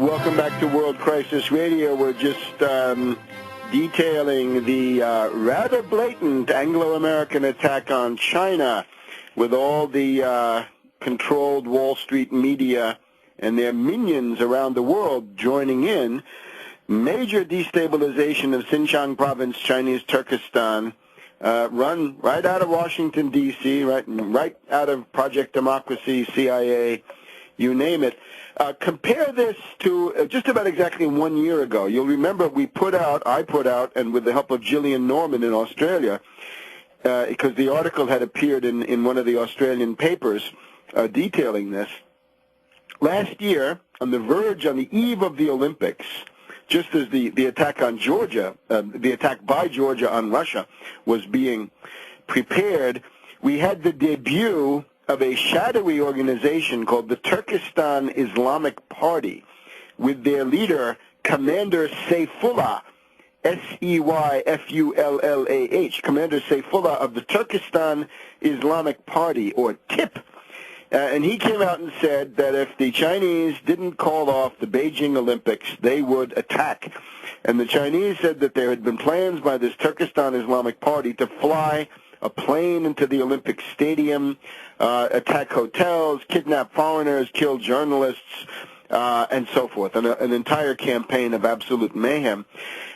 Welcome back to World Crisis Radio. We're just detailing the rather blatant Anglo-American attack on China with all the controlled Wall Street media and their minions around the world joining in. Major destabilization of Xinjiang province, Chinese Turkestan, run right out of Washington, D.C., right out of Project Democracy, CIA, you name it. Compare this to just about exactly 1 year ago. You'll remember I put out, and with the help of Gillian Norman in Australia, because the article had appeared in one of the Australian papers detailing this. Last year, on the eve of the Olympics, just as the attack on Georgia, the attack by Georgia on Russia was being prepared, we had the debut of a shadowy organization called the Turkestan Islamic Party, with their leader, Commander Saifullah, S-E-Y-F-U-L-L-A-H, Commander Saifullah of the Turkestan Islamic Party, or TIP. And he came out and said that if the Chinese didn't call off the Beijing Olympics, they would attack. And the Chinese said that there had been plans by this Turkestan Islamic Party to fly a plane into the Olympic Stadium, attack hotels, kidnap foreigners, kill journalists, and so forth, an entire campaign of absolute mayhem.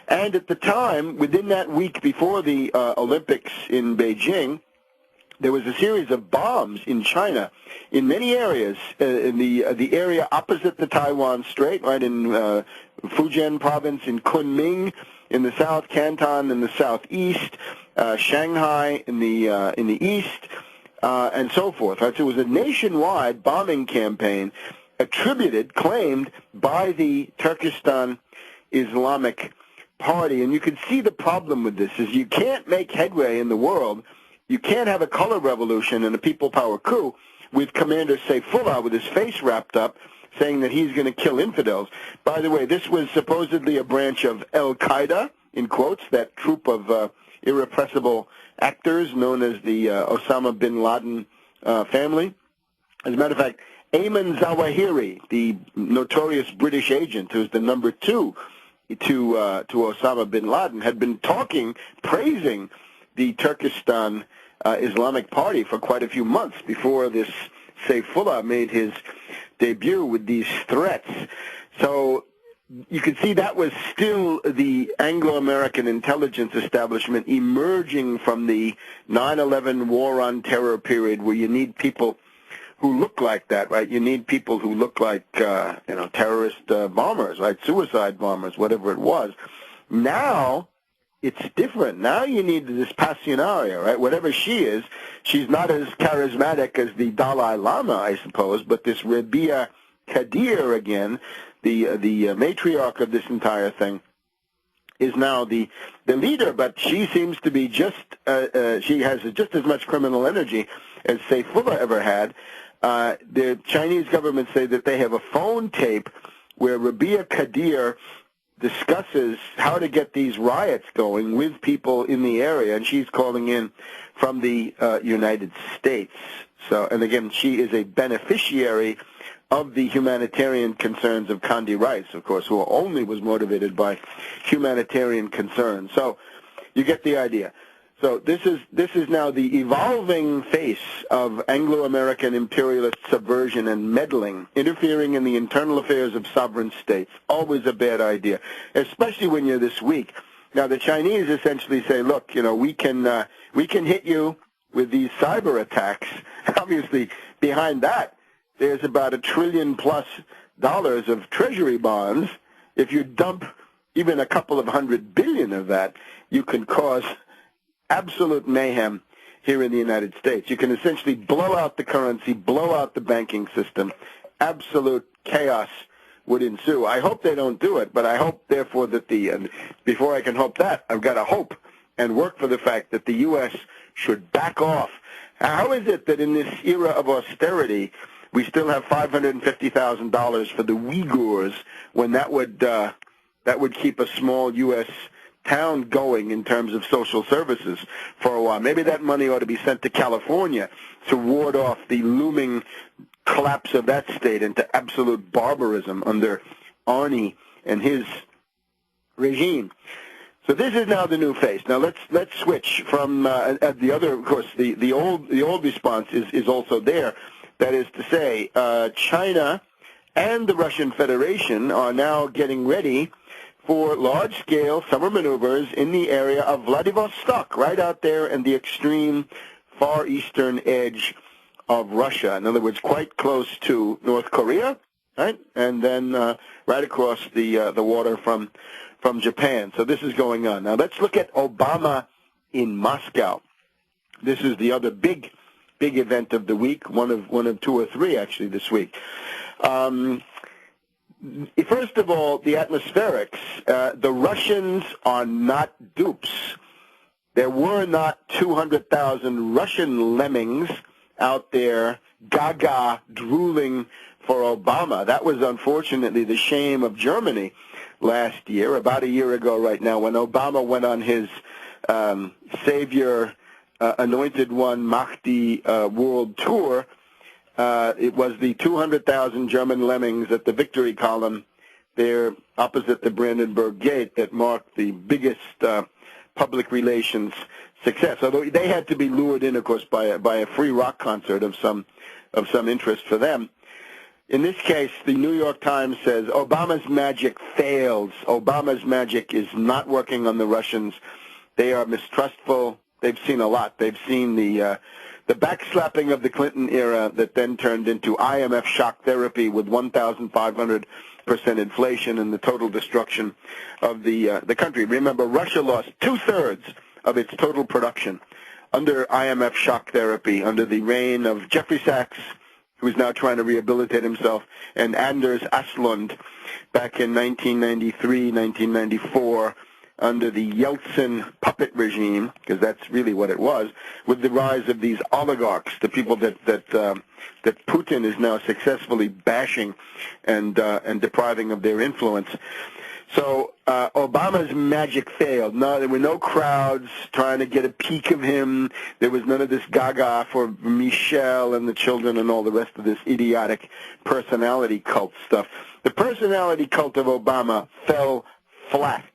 And at the time, within that week before the Olympics in Beijing, there was a series of bombs in China in many areas, in the area opposite the Taiwan Strait, right in Fujian province, in Kunming in the south, Canton in the southeast, Shanghai in the east, and so forth. Right? So it was a nationwide bombing campaign claimed by the Turkestan Islamic Party. And you can see the problem with this is you can't make headway in the world. You can't have a color revolution and a people power coup with Commander Saifullah with his face wrapped up saying that he's going to kill infidels. By the way, this was supposedly a branch of Al-Qaeda, in quotes, that troop of irrepressible actors known as the Osama bin Laden family. As a matter of fact, Ayman Zawahiri, the notorious British agent who's the number 2 to Osama bin Laden, had been praising the Turkestan Islamic Party for quite a few months before this Saifullah made his debut with these threats. So you can see that was still the Anglo-American intelligence establishment emerging from the 9/11 war on terror period, where you need people who look like that, right? You need people who look like, terrorist bombers, right? Suicide bombers, whatever it was. Now it's different. Now you need this Passionaria, right? Whatever she is, she's not as charismatic as the Dalai Lama, I suppose, but this Rabia Kadir, again, the matriarch of this entire thing, is now the leader, but she seems to be she has just as much criminal energy as Saifullah ever had. The Chinese government say that they have a phone tape where Rabia Kadir discusses how to get these riots going with people in the area, and she's calling in from the United States. So, and again, she is a beneficiary of the humanitarian concerns of Condi Rice, of course, who only was motivated by humanitarian concerns. So you get the idea. So this is now the evolving face of Anglo-American imperialist subversion and meddling, interfering in the internal affairs of sovereign states. Always a bad idea, especially when you're this weak. Now the Chinese essentially say, look, we can hit you with these cyber attacks. Obviously, behind that, there's about $1 trillion+ of treasury bonds. If you dump even a couple of $100 billion of that, you can cause absolute mayhem here in the United States. You can essentially blow out the currency, blow out the banking system. Absolute chaos would ensue. I hope they don't do it, but I hope, therefore, that before I can hope that, I've got to hope and work for the fact that the U.S. should back off. How is it that in this era of austerity, we still have $550,000 for the Uyghurs when that would keep a small U.S. town going in terms of social services for a while? Maybe that money ought to be sent to California to ward off the looming collapse of that state into absolute barbarism under Arnie and his regime. So this is now the new face. Now let's switch from the other. Of course, the old response is also there. That is to say, China and the Russian Federation are now getting ready for large-scale summer maneuvers in the area of Vladivostok, right out there in the extreme far eastern edge of Russia. In other words, quite close to North Korea, right? And then right across the water from Japan. So this is going on. Now let's look at Obama in Moscow. This is the other big event of the week, one of two or three actually this week. First of all, the atmospherics. The Russians are not dupes. There were not 200,000 Russian lemmings out there gaga drooling for Obama. That was unfortunately the shame of Germany last year, about a year ago right now, when Obama went on his Savior Anointed One Mahdi world tour. It was the 200,000 German lemmings at the Victory Column there opposite the Brandenburg Gate that marked the biggest public relations success. Although they had to be lured in, of course, by a free rock concert of some interest for them. In this case, the New York Times says Obama's magic fails. Obama's magic is not working on the Russians. They are mistrustful. They've seen a lot. They've seen the backslapping of the Clinton era that then turned into IMF shock therapy with 1,500% inflation and the total destruction of the country. Remember, Russia lost 2/3 of its total production under IMF shock therapy, under the reign of Jeffrey Sachs, who is now trying to rehabilitate himself, and Anders Aslund back in 1993, 1994, under the Yeltsin puppet regime, because that's really what it was, with the rise of these oligarchs, the people that Putin is now successfully bashing and depriving of their influence. So Obama's magic failed. No, there were no crowds trying to get a peek of him. There was none of this gaga for Michelle and the children and all the rest of this idiotic personality cult stuff. The personality cult of Obama fell flat.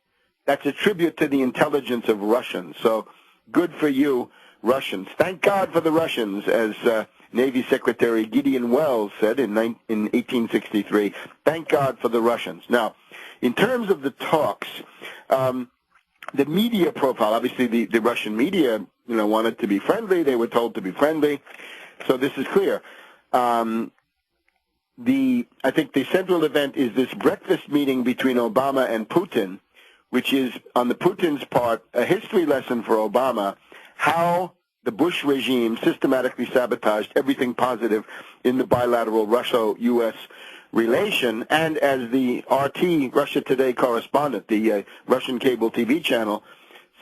That's a tribute to the intelligence of Russians. So good for you, Russians. Thank God for the Russians, as Navy Secretary Gideon Wells said in 1863. Thank God for the Russians. Now, in terms of the talks, the media profile, obviously the Russian media, wanted to be friendly. They were told to be friendly. So this is clear. I think the central event is this breakfast meeting between Obama and Putin, which is, on the Putin's part, a history lesson for Obama, how the Bush regime systematically sabotaged everything positive in the bilateral Russia-U.S. relation. And as the RT, Russia Today correspondent, the Russian cable TV channel,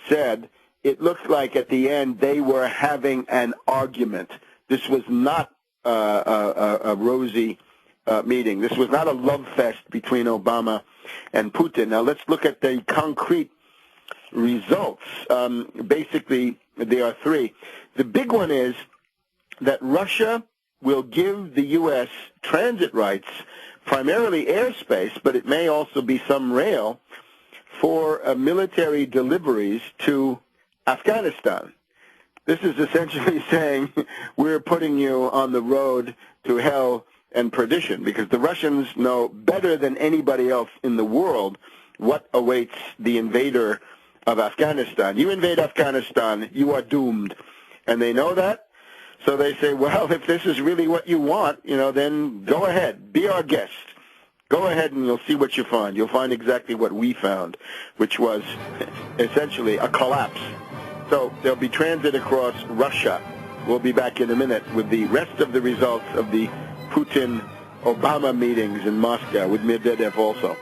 said, it looked like at the end they were having an argument. This was not a rosy meeting. This was not a love fest between Obama and Putin. Now let's look at the concrete results. Basically, there are three. The big one is that Russia will give the U.S. transit rights, primarily airspace, but it may also be some rail, for military deliveries to Afghanistan. This is essentially saying we're putting you on the road to hell and perdition, because the Russians know better than anybody else in the world what awaits the invader of Afghanistan. You invade Afghanistan, you are doomed. And they know that, so they say, well, if this is really what you want, then go ahead, be our guest. Go ahead and you'll see what you find. You'll find exactly what we found, which was essentially a collapse. So there'll be transit across Russia. We'll be back in a minute with the rest of the results of the Putin-Obama meetings in Moscow with Medvedev also.